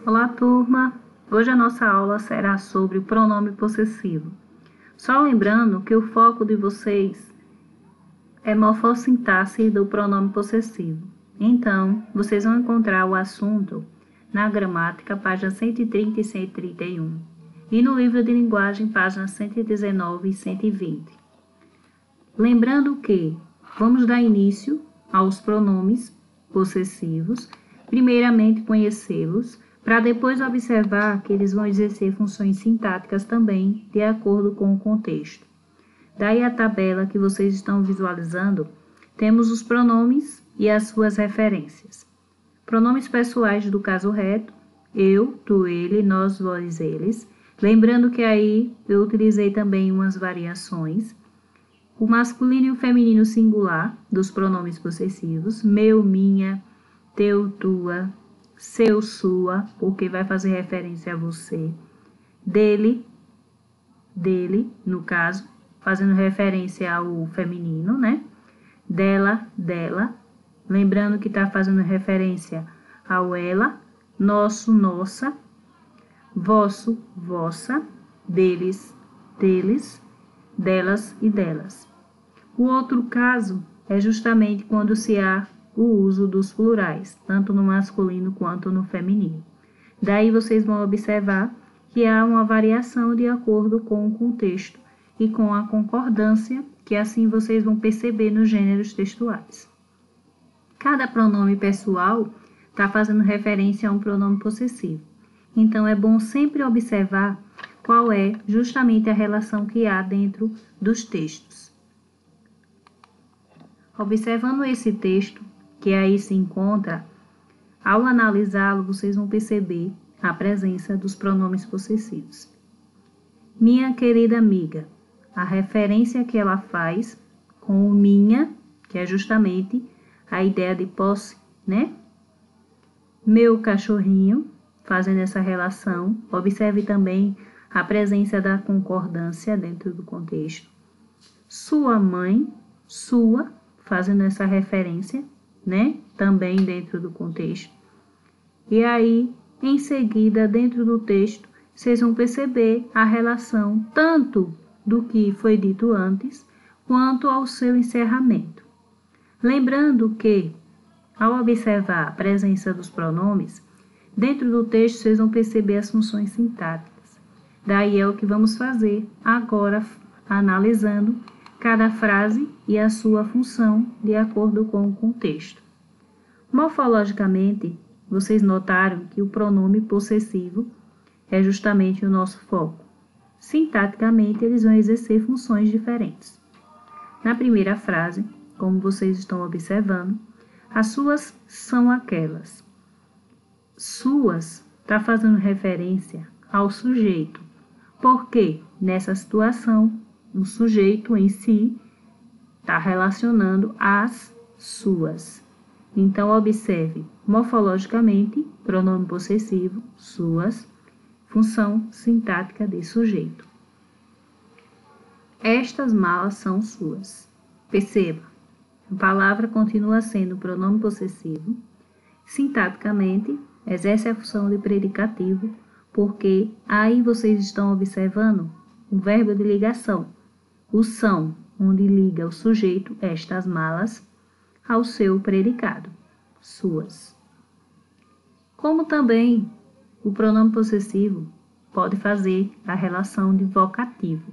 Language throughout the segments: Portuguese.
Olá, turma! Hoje a nossa aula será sobre o pronome possessivo. Só lembrando que o foco de vocês é morfossintaxe do pronome possessivo. Então, vocês vão encontrar o assunto na gramática, páginas 130 e 131, e no livro de linguagem, páginas 119 e 120. Lembrando que vamos dar início aos pronomes possessivos, primeiramente conhecê-los, para depois observar que eles vão exercer funções sintáticas também, de acordo com o contexto. Daí a tabela que vocês estão visualizando, temos os pronomes e as suas referências. Pronomes pessoais do caso reto, eu, tu, ele, nós, vós, eles. Lembrando que aí eu utilizei também umas variações. O masculino e o feminino singular dos pronomes possessivos, meu, minha, teu, tua, seu, sua, porque vai fazer referência a você, dele, no caso, fazendo referência ao feminino, né? Dela, lembrando que está fazendo referência ao ela, nosso, nossa, vosso, vossa, deles, delas e delas. O outro caso é justamente quando se há o uso dos plurais, tanto no masculino quanto no feminino. Daí vocês vão observar que há uma variação de acordo com o contexto e com a concordância, que assim vocês vão perceber nos gêneros textuais. Cada pronome pessoal está fazendo referência a um pronome possessivo. Então, é bom sempre observar qual é justamente a relação que há dentro dos textos. Observando esse texto, que aí se encontra, ao analisá-lo, vocês vão perceber a presença dos pronomes possessivos. Minha querida amiga, a referência que ela faz com o minha, que é justamente a ideia de posse, né? Meu cachorrinho, fazendo essa relação. Observe também a presença da concordância dentro do contexto. Sua mãe, sua, fazendo essa referência, né? Também dentro do contexto. E aí, em seguida, dentro do texto, vocês vão perceber a relação tanto do que foi dito antes, quanto ao seu encerramento. Lembrando que, ao observar a presença dos pronomes, dentro do texto vocês vão perceber as funções sintáticas. Daí é o que vamos fazer agora, analisando cada frase e a sua função de acordo com o contexto. Morfologicamente, vocês notaram que o pronome possessivo é justamente o nosso foco. Sintaticamente, eles vão exercer funções diferentes. Na primeira frase, como vocês estão observando, as suas são aquelas. Suas está fazendo referência ao sujeito, porque nessa situação, o sujeito em si está relacionando as suas. Então, observe, morfologicamente, pronome possessivo, suas, função sintática de sujeito. Estas malas são suas. Perceba, a palavra continua sendo pronome possessivo. Sintaticamente, exerce a função de predicativo, porque aí vocês estão observando o verbo de ligação. O são, onde liga o sujeito, estas malas, ao seu predicado, suas. Como também o pronome possessivo pode fazer a relação de vocativo.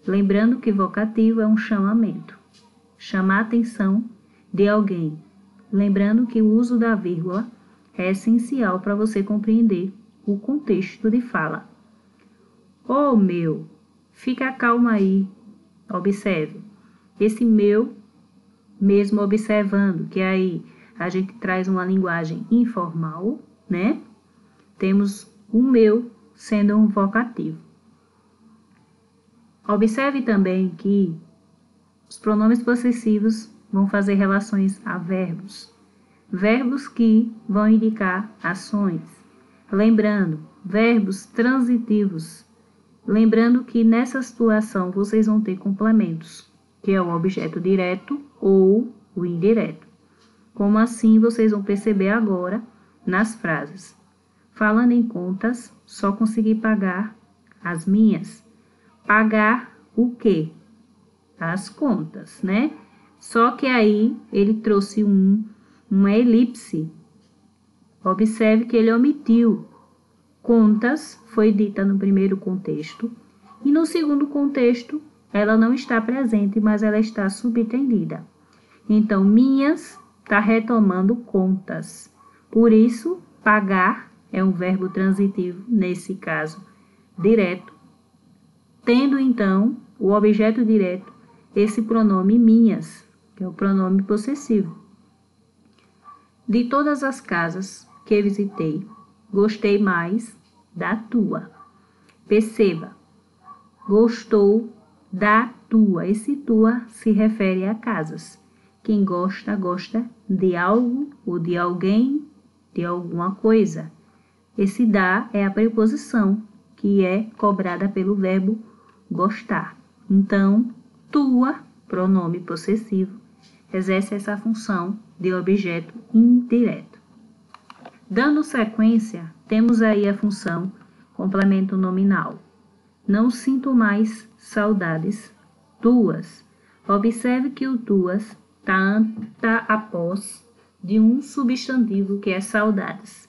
Lembrando que vocativo é um chamamento, chamar a atenção de alguém. Lembrando que o uso da vírgula é essencial para você compreender o contexto de fala. Ô meu, fica calma aí, observe. Esse meu, mesmo observando que aí a gente traz uma linguagem informal, né? Temos o meu sendo um vocativo. Observe também que os pronomes possessivos vão fazer relações a verbos. Verbos que vão indicar ações. Lembrando, verbos transitivos. Lembrando que nessa situação vocês vão ter complementos, que é o objeto direto ou o indireto. Como assim vocês vão perceber agora nas frases. Falando em contas, só consegui pagar as minhas. Pagar o quê? As contas, né? Só que aí ele trouxe uma elipse. Observe que ele omitiu. Contas foi dita no primeiro contexto e no segundo contexto ela não está presente, mas ela está subentendida. Então, minhas está retomando contas. Por isso, pagar é um verbo transitivo, nesse caso, direto, tendo então o objeto direto esse pronome minhas, que é o pronome possessivo. De todas as casas que visitei, gostei mais da tua. Perceba, gostou da tua. Esse tua se refere a casas. Quem gosta, gosta de algo ou de alguém, de alguma coisa. Esse da é a preposição que é cobrada pelo verbo gostar. Então, tua, pronome possessivo, exerce essa função de objeto indireto. Dando sequência, temos aí a função complemento nominal. Não sinto mais saudades tuas. Observe que o tuas está após de um substantivo que é saudades.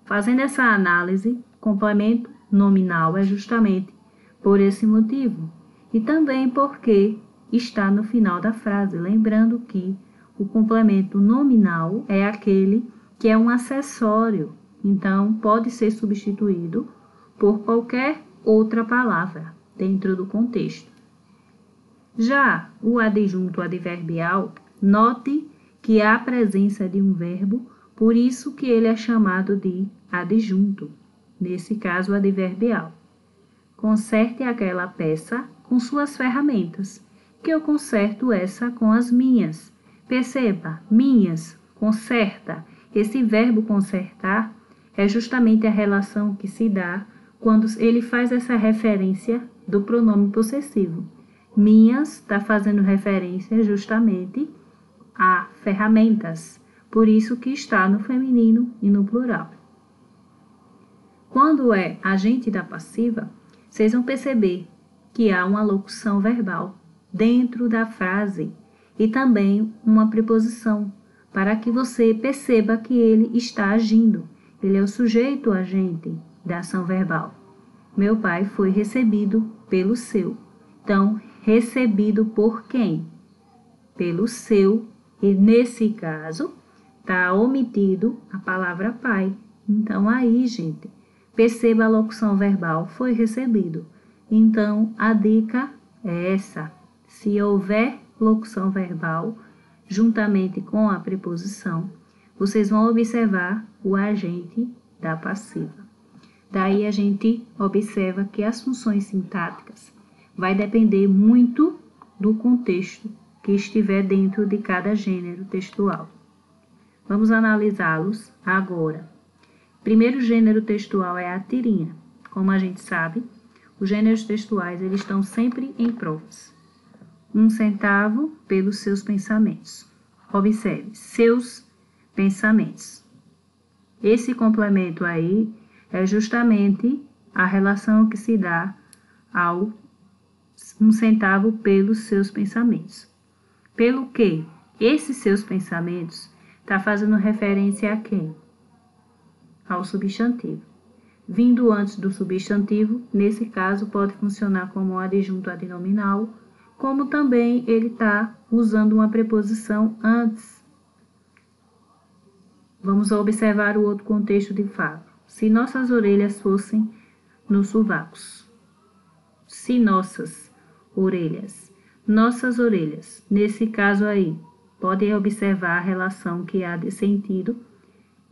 Fazendo essa análise, complemento nominal é justamente por esse motivo e também porque está no final da frase. Lembrando que o complemento nominal é aquele que é um acessório, então pode ser substituído por qualquer outra palavra dentro do contexto. Já o adjunto adverbial, note que há a presença de um verbo, por isso que ele é chamado de adjunto, nesse caso adverbial. Conserte aquela peça com suas ferramentas, que eu conserto essa com as minhas. Perceba, minhas, conserta. Esse verbo consertar é justamente a relação que se dá quando ele faz essa referência do pronome possessivo. Minhas está fazendo referência justamente a ferramentas, por isso que está no feminino e no plural. Quando é agente da passiva, vocês vão perceber que há uma locução verbal dentro da frase e também uma preposição, para que você perceba que ele está agindo. Ele é o sujeito agente da ação verbal. Meu pai foi recebido pelo seu. Então, recebido por quem? Pelo seu. E nesse caso, está omitido a palavra pai. Então, aí, gente, perceba a locução verbal, foi recebido. Então, a dica é essa. Se houver locução verbal, juntamente com a preposição, vocês vão observar o agente da passiva. Daí a gente observa que as funções sintáticas vai depender muito do contexto que estiver dentro de cada gênero textual. Vamos analisá-los agora. Primeiro gênero textual é a tirinha. Como a gente sabe, os gêneros textuais eles estão sempre em provas. 1 centavo pelos seus pensamentos. Observe, seus pensamentos. Esse complemento aí é justamente a relação que se dá ao 1 centavo pelos seus pensamentos. Pelo que esses seus pensamentos está fazendo referência a quem? Ao substantivo. Vindo antes do substantivo, nesse caso pode funcionar como um adjunto adnominal, como também ele está usando uma preposição antes. Vamos observar o outro contexto de fala. Se nossas orelhas fossem nos sovacos. Se nossas orelhas. Nossas orelhas. Nesse caso aí, podem observar a relação que há de sentido.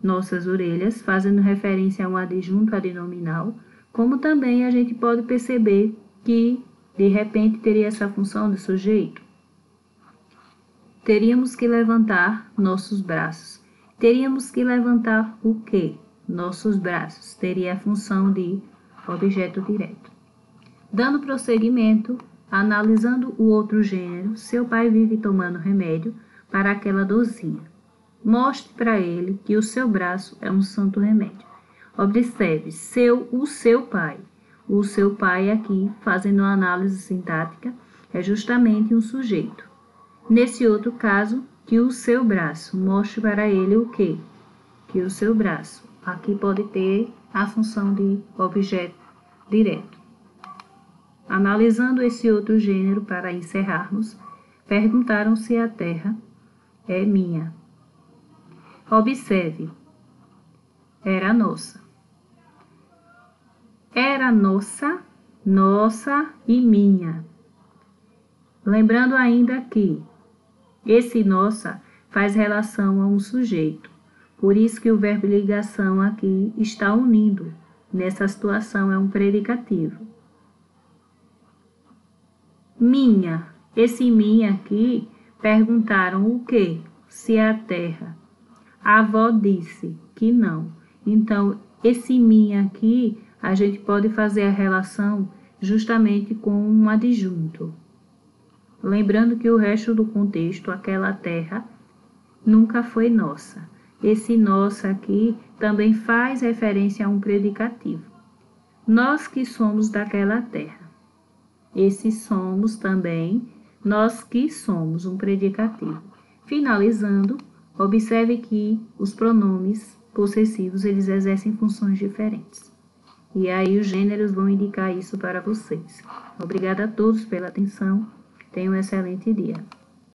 Nossas orelhas, fazendo referência a um adjunto adnominal, como também a gente pode perceber que, de repente, teria essa função de sujeito. Teríamos que levantar nossos braços. Teríamos que levantar o quê? Nossos braços. Teria a função de objeto direto. Dando prosseguimento, analisando o outro gênero, seu pai vive tomando remédio para aquela dorzinha. Mostre para ele que o seu braço é um santo remédio. Observe, o seu pai. O seu pai aqui, fazendo uma análise sintática, é justamente um sujeito. Nesse outro caso, que o seu braço, mostre para ele o quê? Que o seu braço. Aqui pode ter a função de objeto direto. Analisando esse outro gênero para encerrarmos, perguntaram se a terra é minha. Observe, era nossa. Era nossa, nossa e minha. Lembrando ainda que esse nossa faz relação a um sujeito. Por isso que o verbo ligação aqui está unindo. Nessa situação é um predicativo. Minha. Esse minha aqui perguntaram o quê? Se é a terra. A avó disse que não. Então, esse minha aqui, a gente pode fazer a relação justamente com um adjunto. Lembrando que o resto do contexto, aquela terra, nunca foi nossa. Esse nossa aqui também faz referência a um predicativo. Nós que somos daquela terra. Esse somos também, nós que somos, um predicativo. Finalizando, observe que os pronomes possessivos, eles exercem funções diferentes. E aí os gêneros vão indicar isso para vocês. Obrigada a todos pela atenção. Tenham um excelente dia.